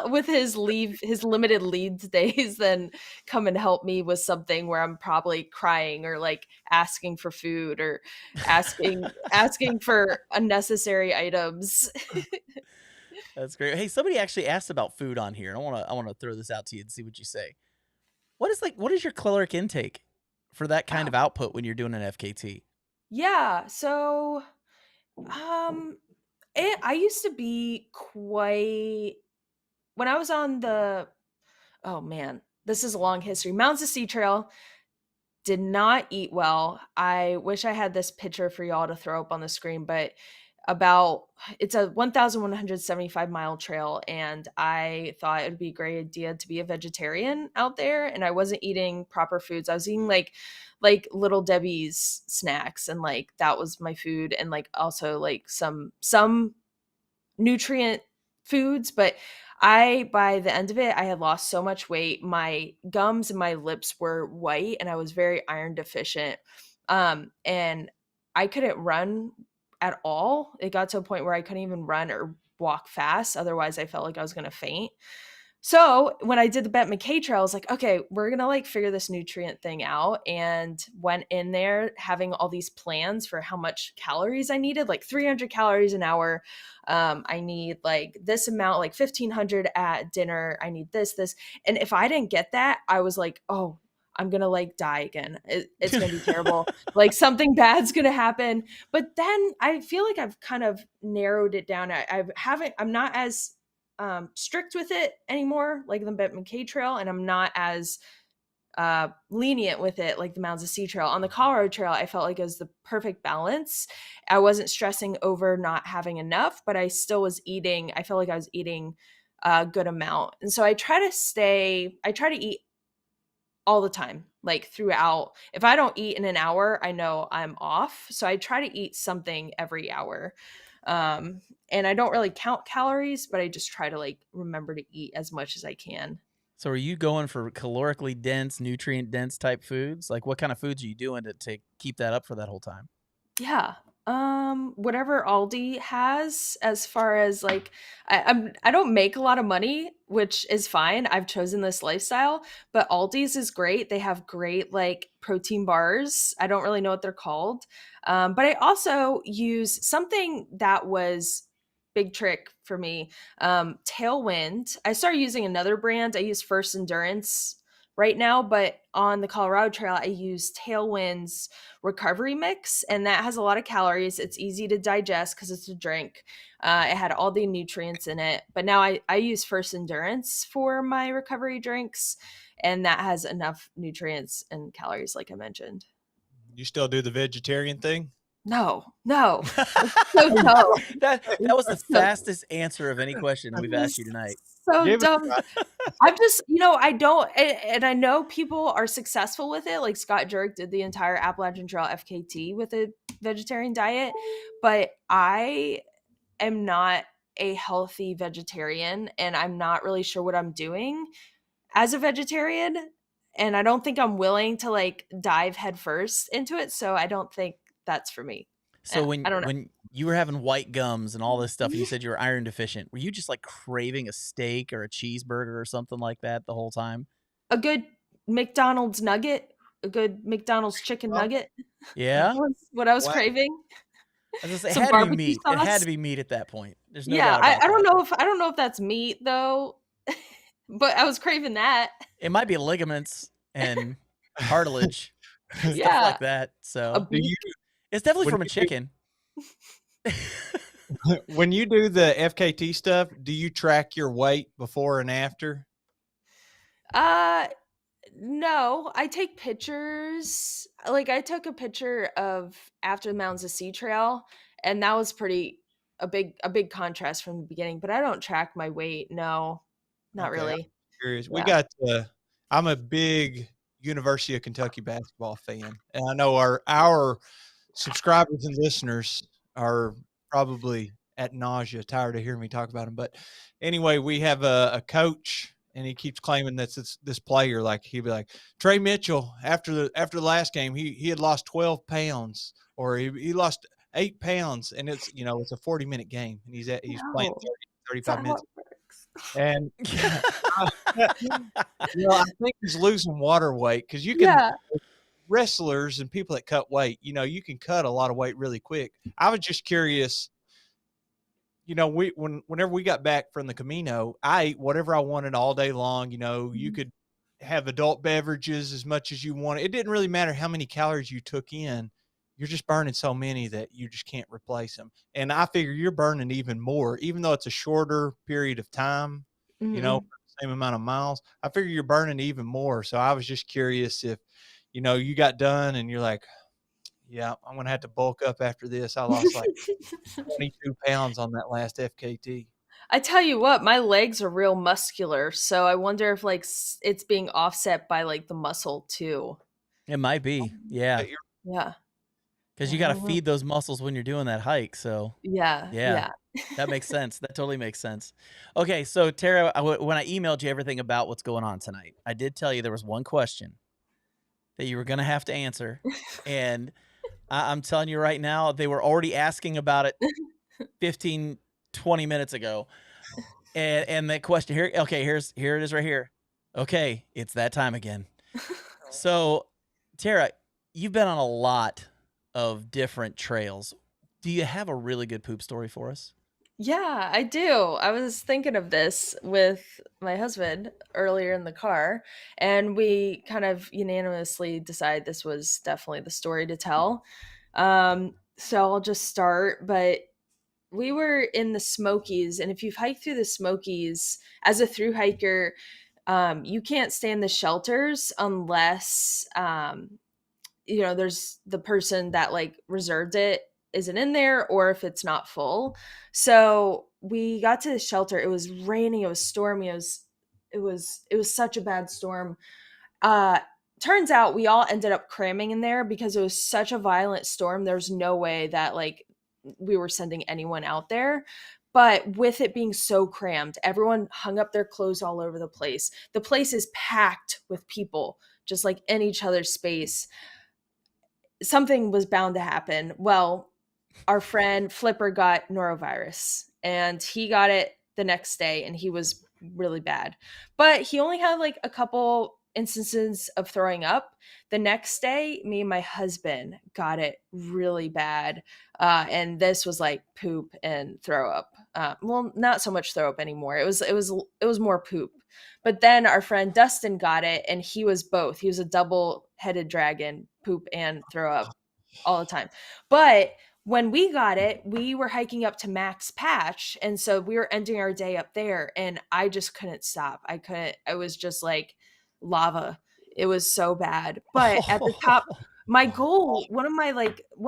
with his limited leave days, then come and help me with something where I'm probably crying or like asking for food or asking for unnecessary items. That's great. Hey, somebody actually asked about food on here. I wanna throw this out to you and see what you say. What is your caloric intake for that kind Oh, of output when you're doing an FKT? yeah. So, um, I used to be quite when I was on the oh man, this is a long history. Mountains to Sea Trail. Did not eat well. I wish I had this picture for y'all to throw up on the screen, but about it's a 1,175-mile trail, and I thought it would be a great idea to be a vegetarian out there, and I wasn't eating proper foods. I was eating like Little Debbie's snacks, and like that was my food, and like also like some nutrient foods, but I by the end of it, I had lost so much weight. My gums and my lips were white and I was very iron deficient. And I couldn't run at all. It got to a point where I couldn't even run or walk fast. Otherwise, I felt like I was going to faint. So when I did the Bet McKay trail, I was like, okay, we're gonna like figure this nutrient thing out. And went in there having all these plans for how much calories I needed, like 300 calories an hour. I need like this amount, like 1,500 at dinner. I need this. And if I didn't get that, I was like, oh, I'm gonna like die again. It's gonna be terrible. Like something bad's gonna happen. But then I feel like I've kind of narrowed it down. I haven't. I'm not as strict with it anymore, like the Bet McKay Trail, and I'm not as lenient with it, like the Mounds of Sea Trail. On the Colorado Trail, I felt like it was the perfect balance. I wasn't stressing over not having enough, but I still was eating. I felt like I was eating a good amount, and so I try to eat all the time, like throughout. If I don't eat in an hour, I know I'm off. So I try to eat something every hour. Um, and I don't really count calories, but I just try to like remember to eat as much as I can. So are you going for calorically dense, nutrient dense type foods? Like what kind of foods are you doing to keep that up for that whole time? Yeah. Whatever Aldi has as far as like I don't make a lot of money, which is fine. I've chosen this lifestyle, but Aldi's is great. They have great like protein bars. I don't really know what they're called. But I also use something that was big trick for me. Tailwind. I started using another brand. I use First Endurance right now, but on the Colorado Trail, I use Tailwind's recovery mix, and that has a lot of calories. It's easy to digest because it's a drink. It had all the nutrients in it. But now I use First Endurance for my recovery drinks, and that has enough nutrients and calories, like I mentioned. You still do the vegetarian thing? No, no, it's so dumb. That was the It's so, fastest answer of any question we've asked you it's tonight. so Give it a dumb. try. I'm just, I don't, and I know people are successful with it. Like Scott Jurek did the entire Appalachian Trail FKT with a vegetarian diet, but I am not a healthy vegetarian, and I'm not really sure what I'm doing as a vegetarian. And I don't think I'm willing to like dive headfirst into it. So I don't think that's for me. So I don't when you were having white gums and all this stuff and you know. said you were iron deficient, were you just like craving a steak or a cheeseburger or something like that the whole time? A good McDonald's nugget, a good McDonald's chicken Oh, nugget. Yeah? Was what I was wow. craving. I was gonna say, it Some had to be barbecue meat. It had to sauce. be meat at that point. There's no Yeah, doubt about I don't that. know if that's meat though, but I was craving that. It might be ligaments and cartilage, stuff Yeah, like that. a So Do beef. you it's definitely when from a chicken. when you do the FKT stuff, do you track your weight before and after? Uh, no, I take pictures. Like I took a picture of after the Mountains of Sea Trail, and that was pretty a big contrast from the beginning. But I don't track my weight. No, not Okay, I'm really. curious. We Yeah. got I'm a big University of Kentucky basketball fan, and I know our subscribers and listeners are probably at nausea, tired of hearing me talk about them. But anyway, we have a coach, and he keeps claiming that this player, like he'd be like Trey Mitchell after the last game, he had lost 12 pounds, or he lost 8 pounds, and it's a 40-minute game, and he's playing No, 35 that's not how minutes, it works. and I think he's losing water weight because you can Yeah. wrestlers and people that cut weight, you can cut a lot of weight really quick. I was just curious, whenever we got back from the Camino, I ate whatever I wanted all day long. You Mhm. could have adult beverages as much as you wanted. It didn't really matter how many calories you took in. You're just burning so many that you just can't replace them. And I figure you're burning even more, even though it's a shorter period of time, Mhm. for the same amount of miles. I figure you're burning even more. So I was just curious if, you got done and you're like, yeah, I'm going to have to bulk up after this. I lost like 22 pounds on that last FKT. I tell you what, my legs are real muscular, so I wonder if like it's being offset by like the muscle too. It might be. Yeah. But you're Yeah. Because you got to Mhm. feed those muscles when you're doing that hike. So, Yeah, yeah, yeah. that makes sense. That totally makes sense. Okay. So, Tara, when I emailed you everything about what's going on tonight, I did tell you there was one question that you were going to have to answer. And I'm telling you right now, they were already asking about it 15, 20 minutes ago. And that question here, okay, here it is right here. Okay, it's that time again. So, Tara, you've been on a lot of different trails. Do you have a really good poop story for us? Yeah, I do. I was thinking of this with my husband earlier in the car, and we kind of unanimously decided this was definitely the story to tell. So I'll just start, but we were in the Smokies, and if you've hiked through the Smokies as a through hiker, you can't stay in the shelters unless there's the person that like reserved it isn't in there or if it's not full. So we got to the shelter. It was raining, it was stormy, it was such a bad storm. uh Turns out we all ended up cramming in there because it was such a violent storm. There's no way that like we were sending anyone out there. But with it being so crammed, everyone hung up their clothes all over the place. The place is packed with people just like in each other's space. Something was bound to happen. Well, our friend Flipper got norovirus and he got it the next day and he was really bad. But he only had like a couple instances of throwing up. The next day, me and my husband got it really bad. And this was like poop and throw up. Well, not so much throw up anymore. It was more poop. But then our friend Dustin got it and he was both. He was a double-headed dragon, poop and throw up all the time. But when we got it, we were hiking up to Max Patch. And so we were ending our day up there. And I just couldn't stop. I was just like lava. It was so bad. But at the top, Oh, my goal, one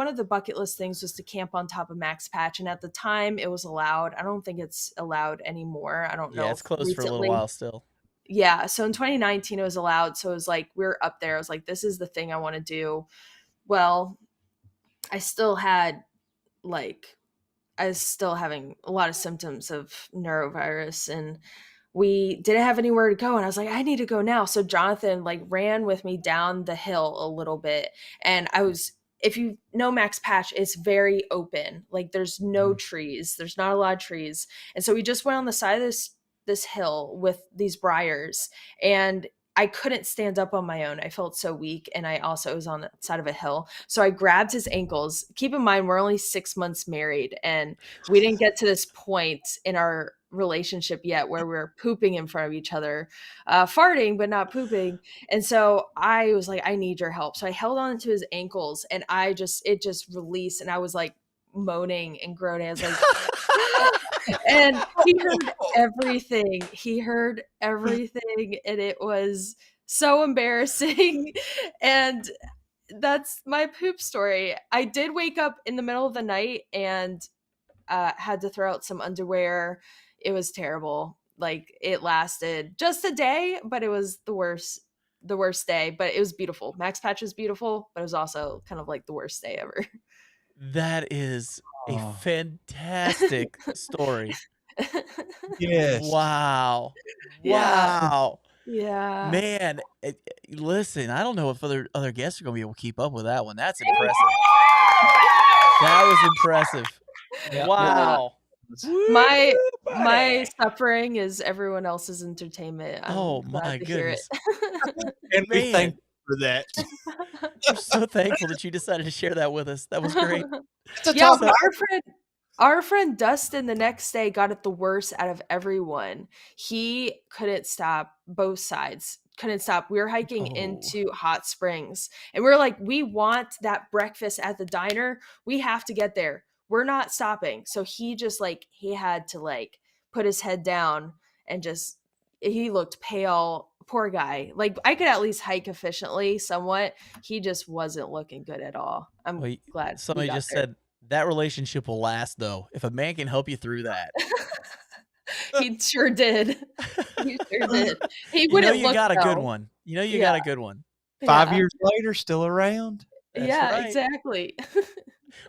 of the bucket list things was to camp on top of Max Patch. And at the time, it was allowed. I don't think it's allowed anymore. I don't yeah, know it's if closed for a little recently. while still. Yeah. So in 2019, it was allowed. So it was like, we are up there. I was like, this is the thing I want to do. Well, I still had like I was still having a lot of symptoms of neurovirus and we didn't have anywhere to go and I was like I need to go now. So Jonathan like ran with me down the hill a little bit and if you know Max Patch, it's very open. Like there's no trees. There's not a lot of trees. And so we just went on the side of this hill with these briars and I couldn't stand up on my own. I felt so weak. And I also was on the side of a hill. So I grabbed his ankles. Keep in mind, we're only 6 months married and we didn't get to this point in our relationship yet where we're pooping in front of each other, farting, but not pooping. And so I was like, I need your help. So I held on to his ankles and it just released. And I was like moaning and groaning. I was like, and he heard everything. He heard everything, and it was so embarrassing. And that's my poop story. I did wake up in the middle of the night and had to throw out some underwear. It was terrible. Like it lasted just a day, but it was the worst day. But it was beautiful. Max Patch was beautiful, but it was also kind of like the worst day ever. That is a Oh. fantastic story. Yes. Wow. Yeah. Wow. Yeah. Man, listen, I don't know if other guests are going to be able to keep up with that one. That's impressive. That was impressive. Yeah. Wow. My Woo, buddy. suffering is everyone else's entertainment. I'm Oh glad my to hear goodness. it. And we thank Man, you for that. we're so thankful that you decided to share that with us. That was great. It's a Yeah, top but our friend Dustin the next day got it the worst out of everyone. He couldn't stop, both sides couldn't stop. We were hiking Oh. into Hot Springs and we are like, we want that breakfast at the diner. We have to get there. We're not stopping. So he just like, he had to like put his head down and just, he looked pale. Poor guy. Like I could at least hike efficiently somewhat. He just wasn't looking good at all. I'm Well, glad we somebody got just there. said that relationship will last, though. If a man can help you through that, He sure did. He sure did. He you know wouldn't you look got a good though. one. You know you Yeah, got a good one. 5 yeah, years later, still around. That's yeah, right. exactly.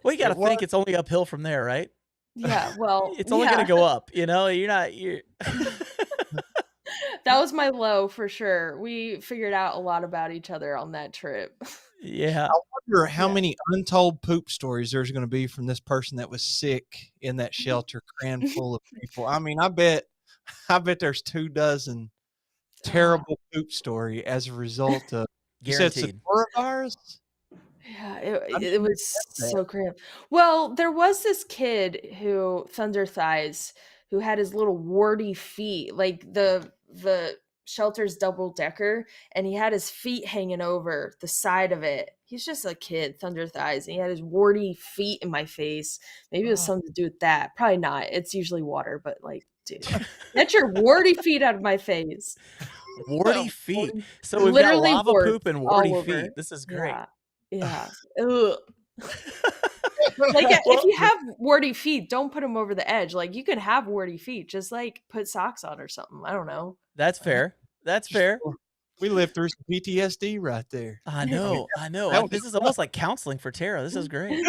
Well, you got to It think was. it's only uphill from there, right? Yeah, well, It's only going to yeah. go up. You know, you're That was my low for sure. We figured out a lot about each other on that trip. yeah. I wonder how Yeah. many untold poop stories there's going to be from this person that was sick in that shelter, crammed full of people. I mean, I bet there's 24 terrible poop story as a result of. You said Guaranteed. coronavirus? Yeah, I'm it sure you was have that. so cramped. Well, there was this kid who Thunder Thighs who had his little warty feet, like the shelter's double decker, and he had his feet hanging over the side of it. He's just a kid, Thunder Thighs, and he had his warty feet in my face. Maybe it was Oh, something to do with that. Probably not. It's usually water, but like, dude, get your warty feet out of my face. Warty feet. Warty- So we've got Literally lava warts poop and warty all over. feet. This is great. Yeah. Yeah. Ugh. Like if Well, you have warty feet, don't put them over the edge. Like you can have warty feet, just like put socks on or something. I don't know. that's fair. That's fair. we lived through some PTSD right there. I I mean, know. I know. that was This is almost like counseling for Tara. This is great.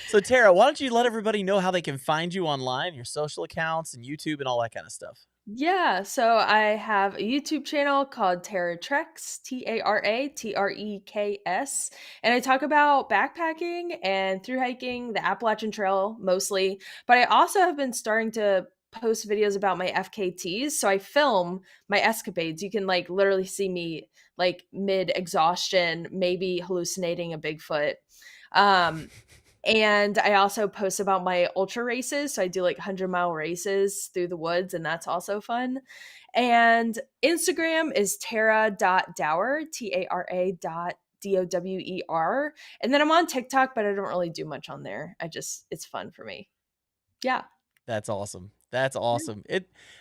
So Tara, why don't you let everybody know how they can find you online, your social accounts and YouTube and all that kind of stuff? Yeah, so I have a YouTube channel called Tara Treks, TARATREKS, and I talk about backpacking and through hiking the Appalachian Trail mostly, but I also have been starting to post videos about my FKTs. So I film my escapades. You can like literally see me like mid exhaustion, maybe hallucinating a Bigfoot. Um And I also post about my ultra races. So I do like 100-mile races through the woods, and that's also fun. And Instagram is Tara.Dower, Tara.Dower. And then I'm on TikTok, but I don't really do much on there. It's fun for me. Yeah. That's awesome. That's awesome.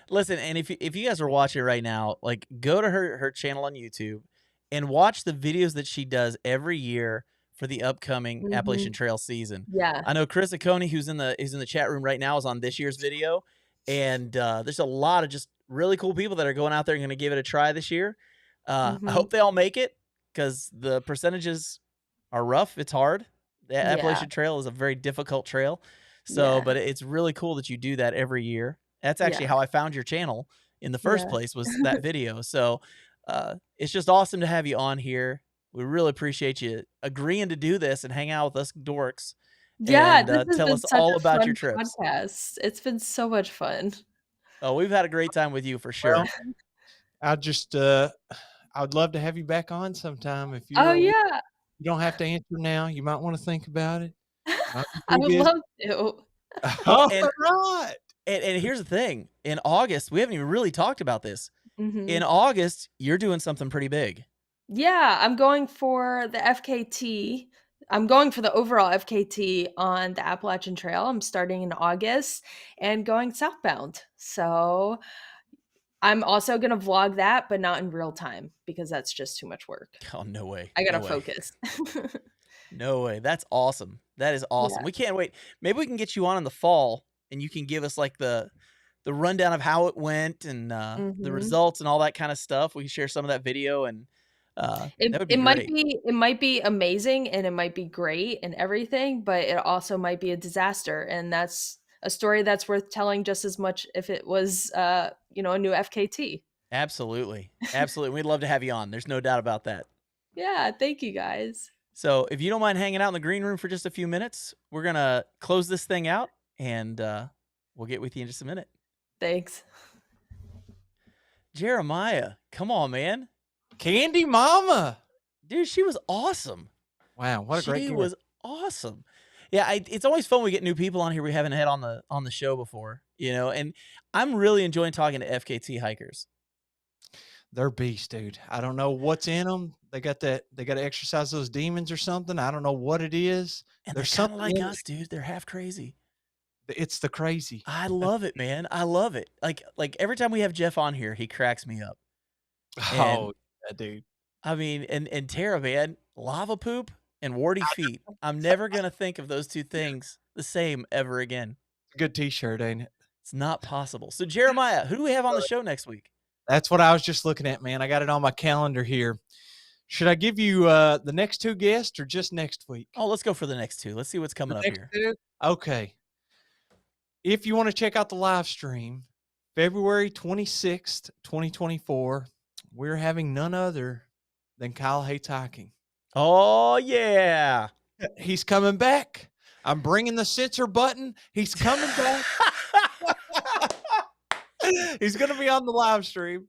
Listen, and if you guys are watching right now, like go to her channel on YouTube and watch the videos that she does every year for the upcoming Appalachian Mhm. Trail season. Yeah. I know Chris Aconi, who's in the chat room right now, is on this year's video, and there's a lot of just really cool people that are going out there and going to give it a try this year. I Mhm. hope they all make it because the percentages are rough. It's hard. The Yeah. Appalachian Trail is a very difficult trail. So, Yeah. but it's really cool that you do that every year. That's actually Yeah. how I found your channel in the first Yeah. place was that video. So, it's just awesome to have you on here. We really appreciate you agreeing to do this and hang out with us dorks Yeah, and this has tell been us such all a about your fun trips. podcast. It's been so much fun. Oh, we've had a great time with you for Well, sure. I just I'd love to have you back on sometime if Oh, you're you yeah. don't have to answer now. You might want to think about it. Might be I pretty would busy. love to. Well, All right. and here's the thing. In August, we haven't even really talked about this. In Mhm. August, you're doing something pretty big. Yeah, I'm going for the FKT. I'm going for the overall FKT on the Appalachian Trail. I'm starting in August and going southbound. So I'm also going to vlog that, but not in real time because that's just too much work. Oh, no way. I got No to way. focus. No way. That's awesome. That is awesome. Yeah. We can't wait. Maybe we can get you on in the fall and you can give us like the rundown of how it went and the Mhm. results and all that kind of stuff. We can share some of that video and It that would be it might great. be it might be amazing and it might be great and everything, but it also might be a disaster, and that's a story that's worth telling just as much if it was, a new FKT. Absolutely. Absolutely. We'd love to have you on. There's no doubt about that. Yeah, thank you guys. So if you don't mind hanging out in the green room for just a few minutes, we're going to close this thing out and we'll get with you in just a minute. Thanks. Jeremiah, come on, man. Candy Mama. Dude, she was awesome. Wow, what a great She gift. was awesome. Yeah, it's always fun when we get new people on here we haven't had on the show before, and I'm really enjoying talking to FKT hikers. They're beasts, dude. I don't know what's in them. They got to exercise those demons or something. I don't know what it is. And There's they're kind of something like in us, dude. They're half crazy. it's the crazy. I love it, man. I love it. Like every time we have Jeff on here, he cracks me up. And Oh, yeah, dude. I mean, and Tara, man, lava poop and warty feet. I'm never gonna think of those two things the same ever again. Good t-shirt, ain't it? It's not possible. So Jeremiah, who do we have on the show next week? That's what I was just looking at, man. I got it on my calendar here. Should I give you the next two guests or just next week? Oh, let's go for the next two. Let's see what's coming up Next here. two? Okay. If you want to check out the live stream, February 26th, 2024, we're having none other than Kyle Hates Hiking. Oh yeah. He's coming back. I'm bringing the censor button. He's coming back. He's going to be on the live stream.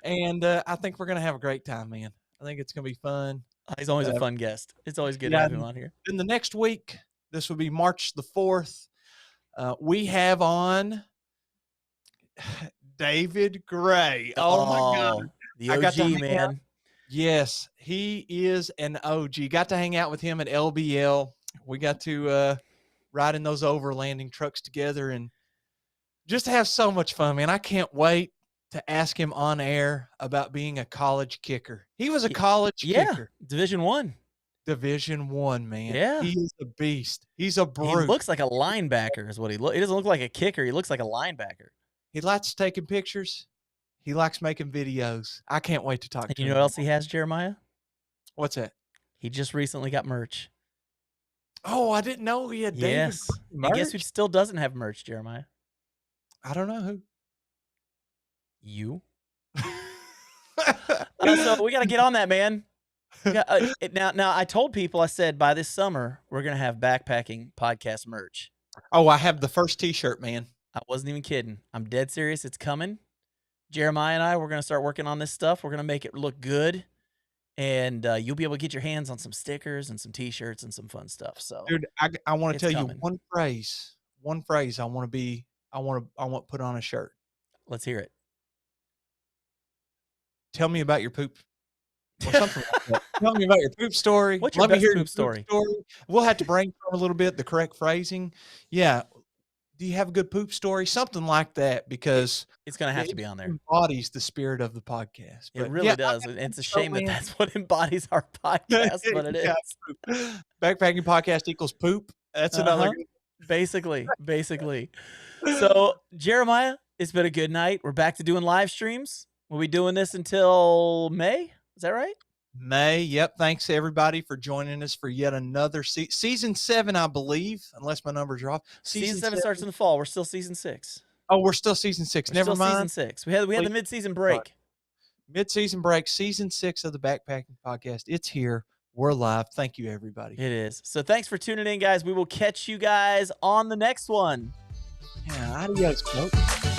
And I think we're going to have a great time, man. I think it's going to be fun. He's always a fun guest. It's always good to Yeah, have him on here. Then the next week, this will be March the 4th. We have on David Gray. Oh my God. The I got to OG, hang out. man. Yes, he is an OG. Got to hang out with him at LBL. We got to ride in those overlanding trucks together and just have so much fun, man. I can't wait to ask him on air about being a college kicker. He was a college kicker. Division I. Division I, man. Yeah. He is a beast. He's a brute. He looks like a linebacker is what he looks. He doesn't look like a kicker. He looks like a linebacker. He likes taking pictures. He likes making videos. I can't wait to talk to him. You know what else he has, Jeremiah? What's that? He just recently got merch. Oh, I didn't know he had David. Yes. And guess who still doesn't have merch, Jeremiah? I don't know who. You. So we got to get on that, man. Now, I told people, I said, by this summer, we're going to have backpacking podcast merch. Oh, I have the first t-shirt, man. I wasn't even kidding. I'm dead serious. It's coming. Jeremiah and I, we're going to start working on this stuff. We're going to make it look good. And you'll be able to get your hands on some stickers and some t-shirts and some fun stuff. So, dude, I want to tell coming. you one phrase I want to put on a shirt. Let's hear it. Tell me about your poop. Or something like that. Tell me about your poop story. What's your Let me best hear poop story? We'll have to brainstorm a little bit, the correct phrasing. Yeah. Do you have a good poop story? Something like that, because it's going to have to be on there. It embodies the spirit of the podcast. It really does. And it's a shame that that's what embodies our podcast, but it is. Backpacking podcast equals poop. That's another. Basically. So, Jeremiah, it's been a good night. We're back to doing live streams. We'll be doing this until May. Is that right? May. Yep. Thanks everybody for joining us for yet another season 7, I believe, unless my numbers are off. Season 7 starts in the fall. We're still season 6. Oh, we're still season 6. Never mind. Season 6. We had the mid-season break. Mid-season break. Season 6 of the Backpacking Podcast. It's here. We're live. Thank you, everybody. It is. So thanks for tuning in, guys. We will catch you guys on the next one. Yeah. Adios, folks.